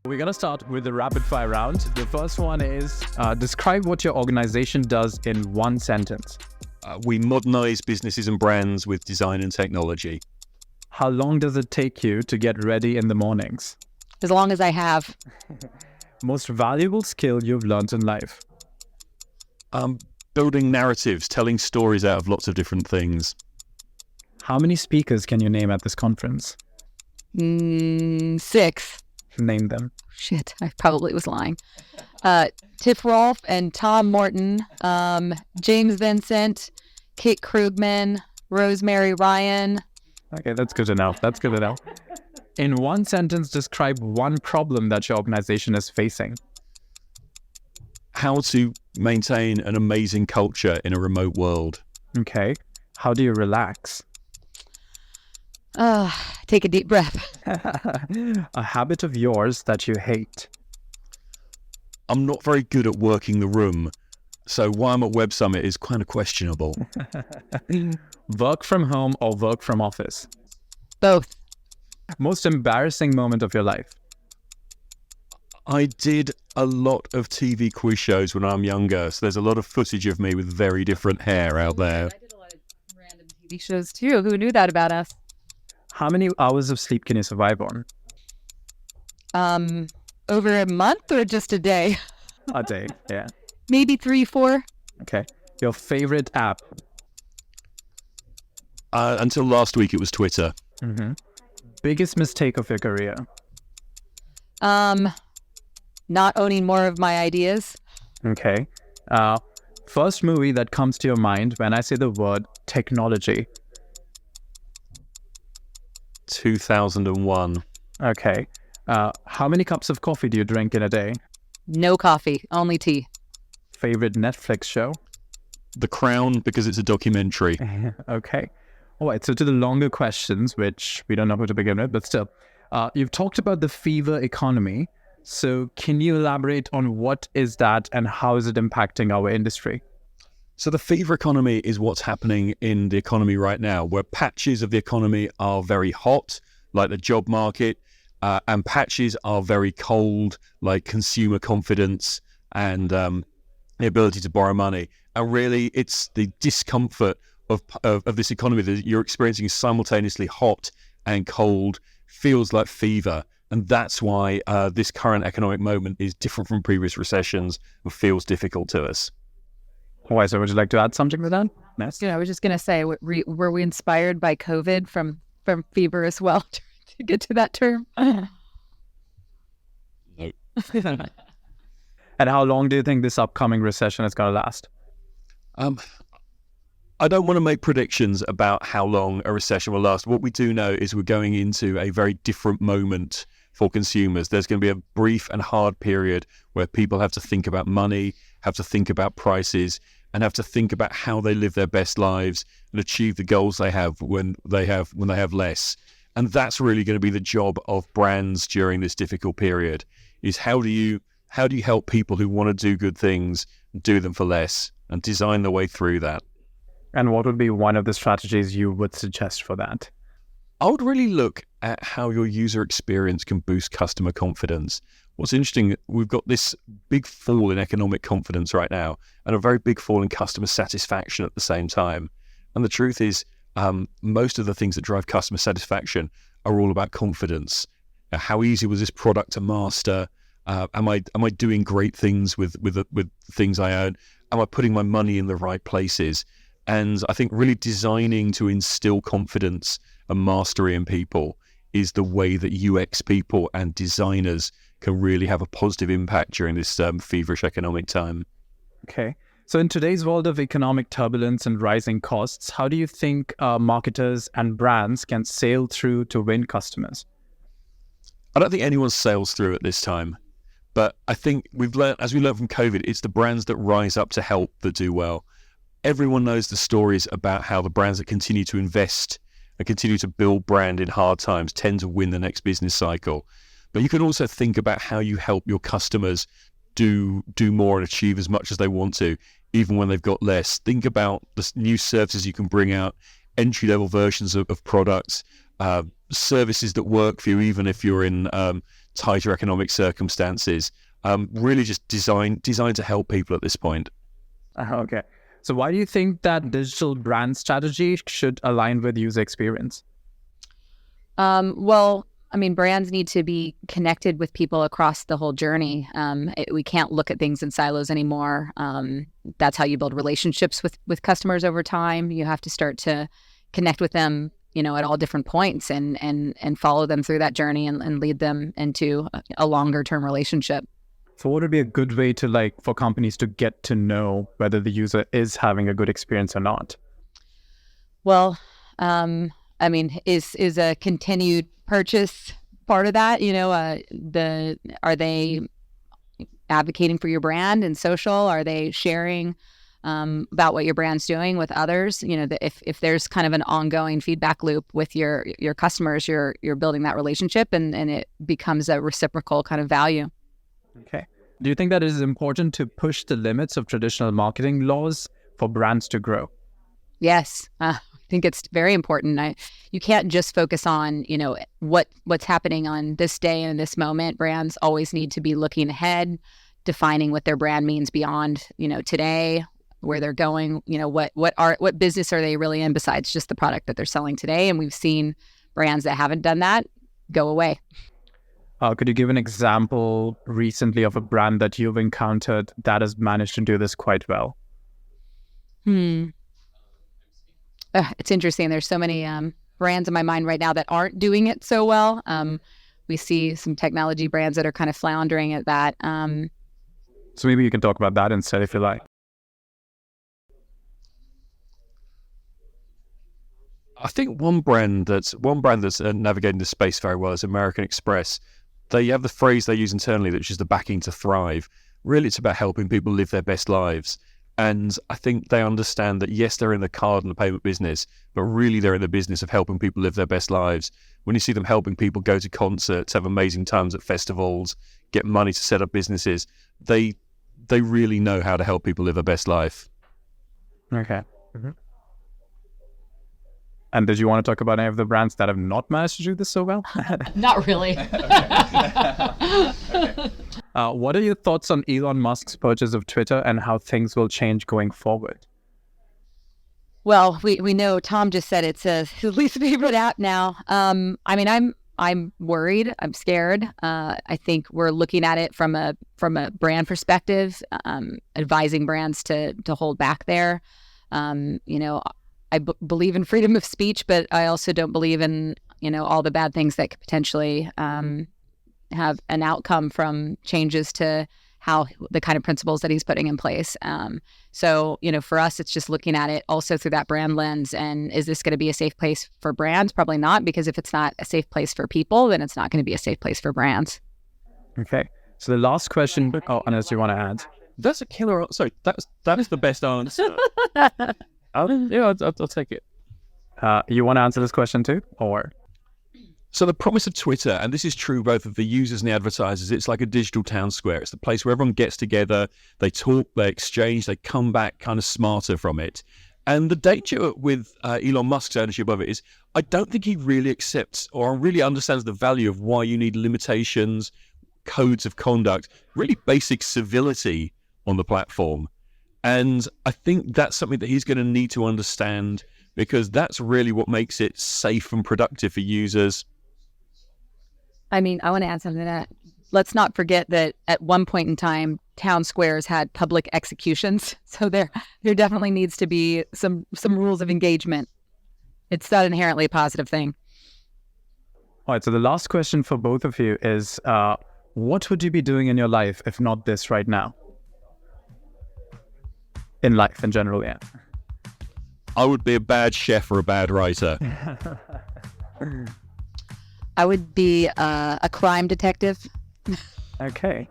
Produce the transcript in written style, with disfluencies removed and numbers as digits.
We're going to start with the rapid fire round. The first one is describe what your organization does in one sentence. We modernize businesses and brands with design and technology. How long does it take you to get ready in the mornings? As long as I have. Most valuable skill you've learned in life? Building narratives, telling stories out of lots of different things. How many speakers can you name at this conference? 6. Name them. Shit, I probably was lying. Tiff Rolfe and Tom Morton, James Vincent, Kit Krugman, Rosemary Ryan. Okay, that's good enough. That's good enough. In one sentence, describe one problem that your organization is facing. How to maintain an amazing culture in a remote world. Okay. How do you relax? Take a deep breath. A habit of yours that you hate. I'm not very good at working the room, so why I'm at Web Summit is kind of questionable. Work from home or work from office? Both. Most embarrassing moment of your life? I did a lot of TV quiz shows when I'm younger, so there's a lot of footage of me with very different hair out there. I did a lot of random TV shows too. Who knew that about us? How many hours of sleep can you survive on? Over a month or just a day? A day, yeah. Maybe 3, 4. Okay. Your favorite app? Until last week, it was Twitter. Mm-hmm. Biggest mistake of your career? Not owning more of my ideas. Okay. First movie that comes to your mind when I say the word technology? 2001. Okay. How many cups of coffee do you drink in a day? No coffee, only tea. Favorite Netflix show? The Crown, because it's a documentary. Okay. All right. So to the longer questions, which we don't know who to begin with, but still, you've talked about the fever economy. So can you elaborate on what is that and how is it impacting our industry? So the fever economy is what's happening in the economy right now, where patches of the economy are very hot, like the job market, and patches are very cold, like consumer confidence and the ability to borrow money. And really, it's the discomfort of this economy that you're experiencing simultaneously hot and cold, feels like fever. And that's why this current economic moment is different from previous recessions and feels difficult to us. Why? So would you like to add something to that? Yes. I was just going to say, were we inspired by COVID from fever as well to get to that term? No. And how long do you think this upcoming recession is going to last? I don't want to make predictions about how long a recession will last. What we do know is we're going into a very different moment for consumers. There's going to be a brief and hard period where people have to think about money, have to think about prices, and have to think about how they live their best lives and achieve the goals they have when they have less. And that's really going to be the job of brands during this difficult period, is how do you help people who want to do good things do them for less and design the way through that. And what would be one of the strategies you would suggest for that? I would really look at how your user experience can boost customer confidence. What's interesting, we've got this big fall in economic confidence right now and a very big fall in customer satisfaction at the same time. And the truth is, most of the things that drive customer satisfaction are all about confidence. How easy was this product to master? Am I doing great things with things I own? Am I putting my money in the right places? And I think really designing to instill confidence and mastery in people is the way that UX people and designers can really have a positive impact during this feverish economic time. Okay. So in today's world of economic turbulence and rising costs, how do you think marketers and brands can sail through to win customers? I don't think anyone sails through at this time, but I think as we learned from COVID, it's the brands that rise up to help that do well. Everyone knows the stories about how the brands that continue to invest and continue to build brand in hard times tend to win the next business cycle. But you can also think about how you help your customers do more and achieve as much as they want to, even when they've got less. Think about the new services you can bring out, entry-level versions of products, services that work for you, even if you're in tighter economic circumstances. Really just designed to help people at this point. Okay. So why do you think that digital brand strategy should align with user experience? Well, I mean, brands need to be connected with people across the whole journey. We can't look at things in silos anymore. That's how you build relationships with customers over time. You have to start to connect with them, at all different points and follow them through that journey and lead them into a longer term relationship. So what would be a good way to for companies to get to know whether the user is having a good experience or not? Well, I mean, is a continued purchase part of that? Are they advocating for your brand in social? Are they sharing about what your brand's doing with others? If there's kind of an ongoing feedback loop with your customers, you're building that relationship and it becomes a reciprocal kind of value. Okay. Do you think that it is important to push the limits of traditional marketing laws for brands to grow? Yes. I think it's very important. You can't just focus on, what's happening on this day and this moment. Brands always need to be looking ahead, defining what their brand means beyond, today, where they're going, what business are they really in besides just the product that they're selling today. And we've seen brands that haven't done that go away. Could you give an example recently of a brand that you've encountered that has managed to do this quite well? It's interesting. There's so many brands in my mind right now that aren't doing it so well. We see some technology brands that are kind of floundering at that. So maybe you can talk about that instead if you like. I think one brand that's navigating the space very well is American Express. They have the phrase they use internally, which is the backing to thrive. Really, it's about helping people live their best lives. And I think they understand that, yes, they're in the card and the payment business, but really they're in the business of helping people live their best lives. When you see them helping people go to concerts, have amazing times at festivals, get money to set up businesses, they really know how to help people live their best life. Okay. Mm-hmm. And did you want to talk about any of the brands that have not managed to do this so well? Not really. What are your thoughts on Elon Musk's purchase of Twitter and how things will change going forward? Well, we know Tom just said it's his least favorite app now. I mean, I'm worried. I'm scared. I think we're looking at it from a brand perspective, advising brands to hold back there. I believe in freedom of speech, but I also don't believe in, all the bad things that could potentially have an outcome from changes to how the kind of principles that he's putting in place. So, for us, it's just looking at it also through that brand lens. And is this going to be a safe place for brands? Probably not, because if it's not a safe place for people, then it's not going to be a safe place for brands. Okay. So the last question, unless you want to add. That's a killer. Sorry, that is the best answer. I'll take it. You want to answer this question too, or? So the promise of Twitter, and this is true both of the users and the advertisers, it's like a digital town square. It's the place where everyone gets together, they talk, they exchange, they come back kind of smarter from it. And the danger with Elon Musk's ownership of it is I don't think he really accepts or really understands the value of why you need limitations, codes of conduct, really basic civility on the platform. And I think that's something that he's going to need to understand, because that's really what makes it safe and productive for users. I mean, I want to add something to that. Let's not forget that at one point in time, town squares had public executions. So there definitely needs to be some rules of engagement. It's not inherently a positive thing. All right. So the last question for both of you is, what would you be doing in your life if not this right now? In life in general, yeah. I would be a bad chef or a bad writer. I would be a crime detective. Okay.